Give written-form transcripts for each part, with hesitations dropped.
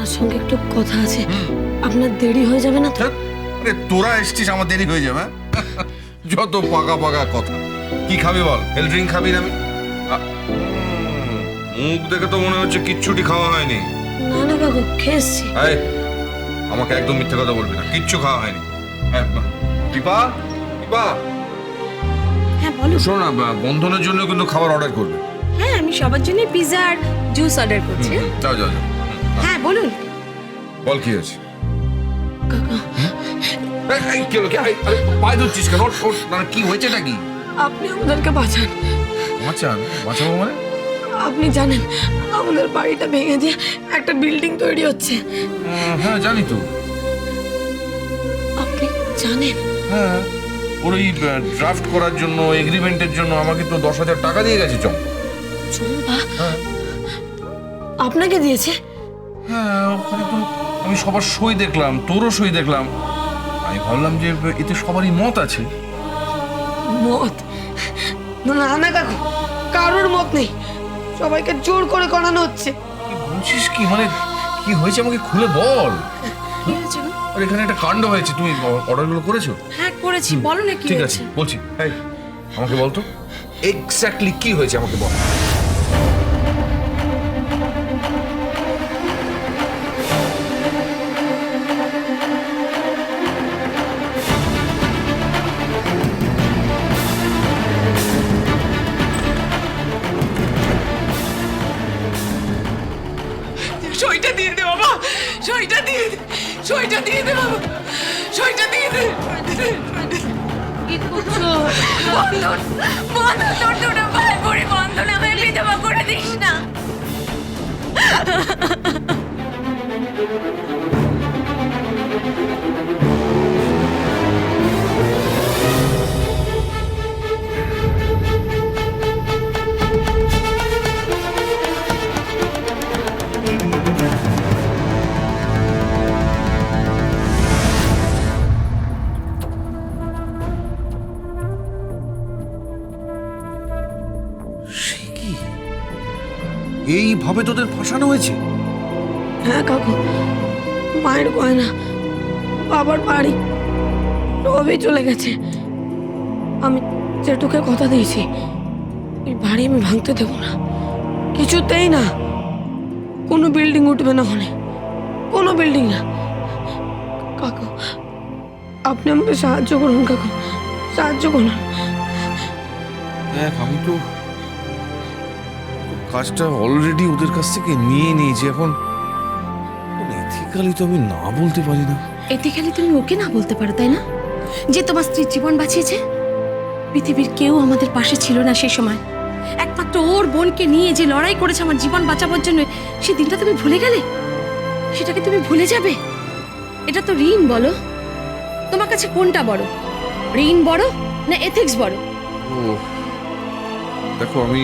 আমার সঙ্গে একটু কথা আছে। আপনার দেরি হয়ে যাবে না তো? আরে তোরা এসছিস, আমার দেরি হয়ে যাবে? যত পাকা পাকা কথা। কি খাবি বল? হেল ড্রিঙ্ক খাবি না? মুখ দেখে তো মনে হচ্ছে কিচ্ছুটি খাওয়া হয়নি। না না কাকু, খেয়েছি। আমাকে একদম মিথ্যে কথা বলবি না, কিচ্ছু খাওয়া হয়নি। দীপা, দীপা, হ্যাঁ বলো। শোনো না, বন্ধনের জন্য কিন্তু খাবার অর্ডার করবে। হ্যাঁ, আমি সবার জন্য পিৎজা আর জুস অর্ডার করছি। যাও যাও যাও। হ্যাঁ বলুন। বল কি হয়েছে? কাকা, কি হলো? পায়ে ধরছিস কেন? কি হয়েছেটা কি? আপনি আমাদেরকে বাঁচান। বাঁচাবো মানে? আপনি জানেন আমাদের বাড়িটা ভেঙে দিয়ে একটা বিল্ডিং তৈরি হচ্ছে। হ্যাঁ জানি তো। আপনি জানেন? হ্যাঁ, ওর ওই ড্রাফট করার জন্য, এগ্রিমেন্টের জন্য আমাকে তো 10,000 টাকা দিয়ে গেছে চম্পা। হ্যাঁ আপনাকে দিয়েছে? হ্যাঁ, ওখানে তো আমি সবার সই দেখলাম, তোরও সই দেখলাম। আমি ভাবলাম যে এতে সবারই মত আছে। মত? না না কাকু, কারোর মত নেই, সবাইকে জোর করে করানো হচ্ছে। কি বলছিস কি? মানে কি হয়েছে আমাকে খুলে বল। কি হয়েছে গো? আর এখানে একটা কাণ্ড হয়েছে। তুমি অর্ডারগুলো করেছো? হ্যাঁ করেছি, বলো না কি ঠিক হয়েছে। আছে, বলছি। আমাকে বলতো এক্স্যাক্টলি কি হয়েছে, আমাকে বল। সইটা দিয়ে দে বাবা, সইটা দিয়ে দে, সইটা দিয়ে দে বাবা, সইটা দিয়ে দে। কি করছো? বন্ধন, বন্ধন, তোর দুটো ভাই করে বন্ধন আমায় বিধবা করে দিস না। সে কি? এইভাবে তোদের ফাঁসানো হয়েছে? হ্যাঁ কাকু, মায়ের গয়না, বাবার বাড়ি সবই চলে গেছে। আমি যেটুকে কথা দিয়েছি, এই বাড়ি আমি ভাঙতে দেবো না, কিছুতেই না। কোনো বিল্ডিং উঠবে না ওখানে, কোনো বিল্ডিং না। কাকু, আপনি আমাকে সাহায্য করুন কাকু, সাহায্য করুন। দেখ, আমি তো কাজটা অলরেডি ওদের কাছ থেকে নিয়ে নিয়েছি। এখন এথিক্যালি তো আমি না বলতে পারি না। এথিক্যালি তুমি ওকে না বলতে পারো, তাই না? যে তোমার স্ত্রীর জীবন বাঁচিয়েছে। পৃথিবীর কেউ আমাদের পাশে ছিল না সেই সময়, একমাত্র ওর বোনকে নিয়ে যে লড়াই করেছে আমার জীবন বাঁচাবার জন্য, সেই দিনটা তুমি ভুলে গেলে? সেটাকে তুমি ভুলে যাবে? এটা তো ঋণ। বলো, তোমার কাছে কোনটা বড়? ঋণ বড় না এথিক্স বড়? ও দেখো, আমি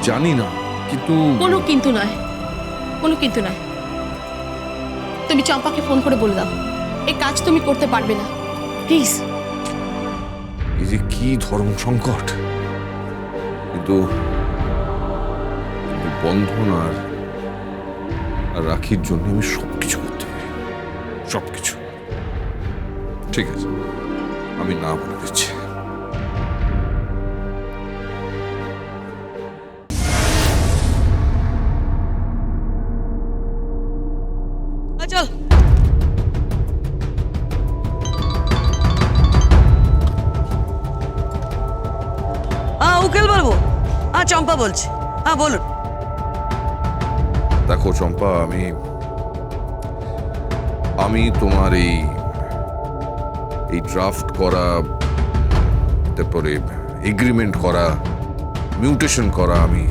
জানি না, কিন্তু কোনো কিন্তু নয়, কোনো কিন্তু নয়। তুমি চম্পাকে ফোন করে বলে দাও এই কাজ তুমি করতে পারবে না, প্লিজ। এই যে কি ধর্ম সংকট, কিন্তু বন্ধন আর রাখির জন্য আমি সবকিছু করতে পারি, সবকিছু। ঠিক আছে, আমি না বলে দিচ্ছি। চল। উকিল বলবো? চম্পা বলছি। বলুন। দেখো চম্পা, আমি তোমার এই ড্রাফট করা, তারপরে এগ্রিমেন্ট করা, মিউটেশন করা, আমি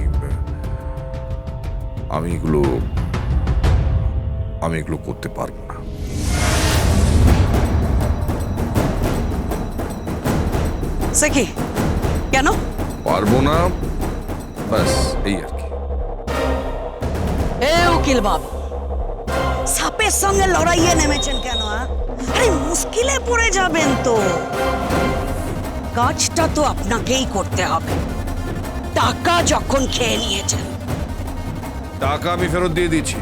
এগুলো করতে পারবো না। সে কি? কেন পারবো না, ব্যাস এই আর কি। উকিল বাবু, সাপের সঙ্গে লড়াইয়ে নেমেছেন কেন? আরে মুশকিলে পড়ে যাবেন তো। কাজটা তো আপনাকেই করতে হবে, টাকা যখন খেয়ে নিয়েছেন। টাকা আমি ফেরত দিয়ে দিচ্ছি।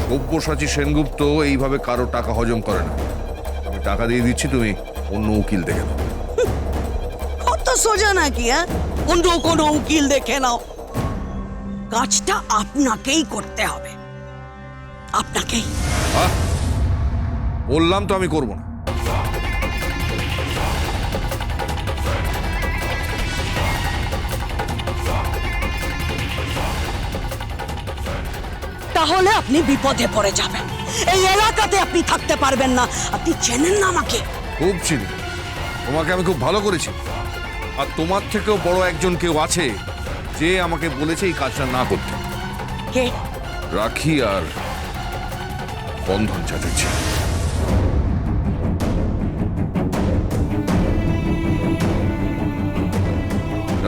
সব্যসাচী সেনগুপ্ত এইভাবে কারো টাকা হজম করে না। আমি টাকা দিয়ে দিচ্ছি, তুমি অন্য উকিল দেখে নাও। কত সোজা নাকি? অন্য কোনো উকিল দেখে নাও। কাজটা আপনাকেই করতে হবে, আপনাকেই। বললাম তো আমি করব না। তাহলে আপনি বিপদে পড়ে যাবেন। এই এলাকাতে আপনি থাকতে পারবেন না। আপনি চেনেন না আমাকে? খুব চিনি, তোমাকে আমি খুব ভালো করেছি। আর তোমার থেকেও বড় একজন কেউ আছে যে আমাকে বলেছে এই কাজটা না করতে। কে? রাখি আর বন্ধন চ্যাটার্জি।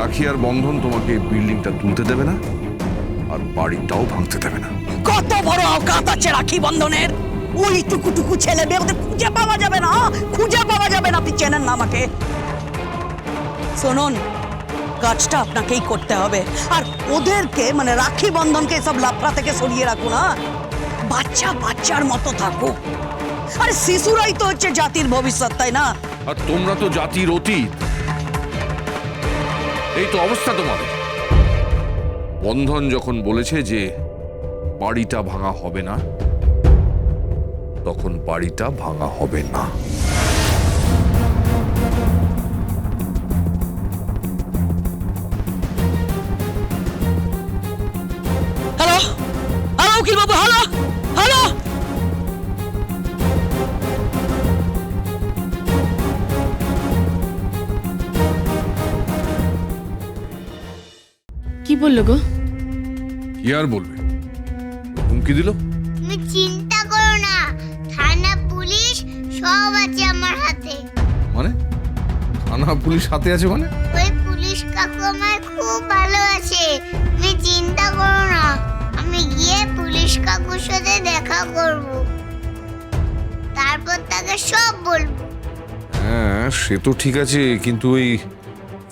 রাখি আর বন্ধন তোমাকে বিল্ডিংটা তুলতে দেবে না, আর বাড়িটাও ভাঙতে দেবে না। কত বড় অকাত আছে রাখি বন্ধনের! ওই টুকু ছেলে মেয়ে, ওদের খুঁজে পাওয়া যাবে না, খুঁজে পাওয়া যাবে না। আপনি চেনেন না আমাকে? শুনুন, কাজটা আপনাকেই করতে হবে। আর ওদেরকে, মানে রাখি বন্ধনকে সব লাফড়া থেকে সরিয়ে রাখুন। বাচ্চার মতো থাকো। আরে শিশুরাই তো হচ্ছে জাতির ভবিষ্যৎ, তাই না? আর তোমরা তো জাতির অতীত। এই তো অবস্থা তোমাদের। বন্ধন যখন বলেছে যে বাড়িটা ভাঙা হবে না, তখন বাড়িটা ভাঙা হবে না। হ্যালো হ্যালো উকিল বাবু, হ্যালো হ্যালো। কি বললো গো? কি আর বলবে, হুমকি দিল। তুমি চিন্তা করো না, থানা পুলিশ সব আছে আমার হাতে। মানে থানা পুলিশ হাতে আছে মানে? ওই পুলিশ কাকু আমার খুব ভালোবাসে, তুমি চিন্তা করো না। আমি গিয়ে পুলিশ কাকুর সাথে দেখা করব, তারপর তাকে সব বলবো। হ্যাঁ সে তো ঠিক আছে, কিন্তু ওই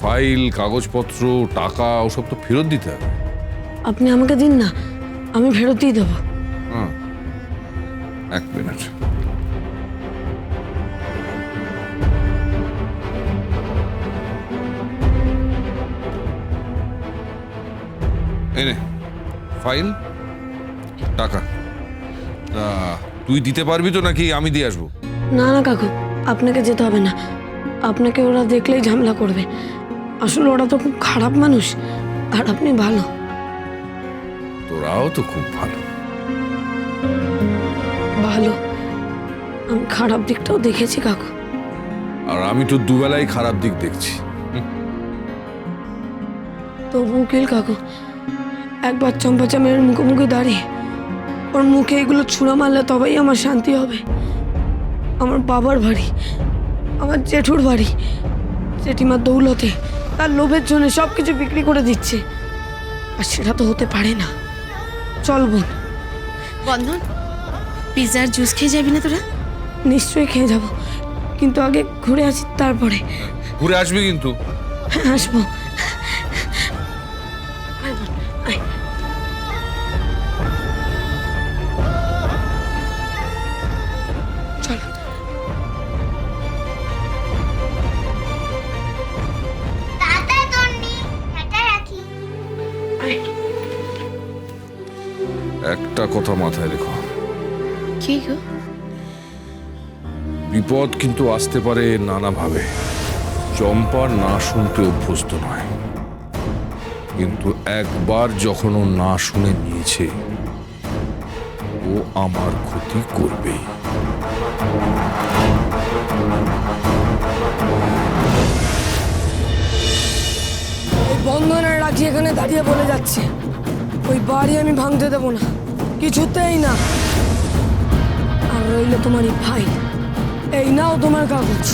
ফাইল, কাগজপত্র, টাকা ওসব তো ফেরত দিতে হবে। আপনি আমাকে দিন না, আমি ফেরত দিয়ে দেবো। হ্যাঁ, এক মিনিট। এনে ফাইল, টাকা। তুই দিতে পারবি তো নাকি আমি দিয়ে আসবো? না না কাকু, আপনাকে যেতে হবে না। আপনাকে ওরা দেখলেই ঝামেলা করবে। আসলে ওরা তো খুব খারাপ মানুষ, আর আপনি ভালো। তোরাও তো খুব ভালো। ভালো, আমি খারাপ দিকটাও দেখেছি কাকু। আর আমি তো দুবেলাই খারাপ দিক দেখছি। তবু উকিল কাকু, একবার চম্পা চামের মুখোমুখি দাঁড়িয়ে ওর মুখে এগুলো ছুঁড়া মারলে তবেই আমার শান্তি হবে। আমার বাবার বাড়ি, আমার জেঠুর বাড়ি, জেঠিমার দৌলতে তার লোভের জন্য সব কিছু বিক্রি করে দিচ্ছে, আর সেটা তো হতে পারে না। চল বোন। বন্ধন, পিৎজার জুস খেয়ে যাবি না তোরা? নিশ্চয়ই খেয়ে যাব, কিন্তু আগে ঘুরে আসি, তারপরে। ঘুরে আসবি কিন্তু। হ্যাঁ, আসবো। আয় বোন, আয়। চলো। টাটা তন্নি, টাটা রাখি। আয়। একটা কথা মাথায় রেখো, কি গো? বিপদ কিন্তু আসতে পারে নানাভাবে। চম্পার না শুনতে অভ্যস্ত নয়, কিন্তু একবার যখন ও না শুনে নিয়েছে, ও আমার ক্ষতি করবেই। ওই বন্ধনের রাখি এখানে দাঁড়িয়ে বলে যাচ্ছে ওই বাড়ি আমি ভাঙতে দেবো না, কিছুতেই না। আর রইল তোমার এই ফাইল, এই নাও তোমার কাগজ।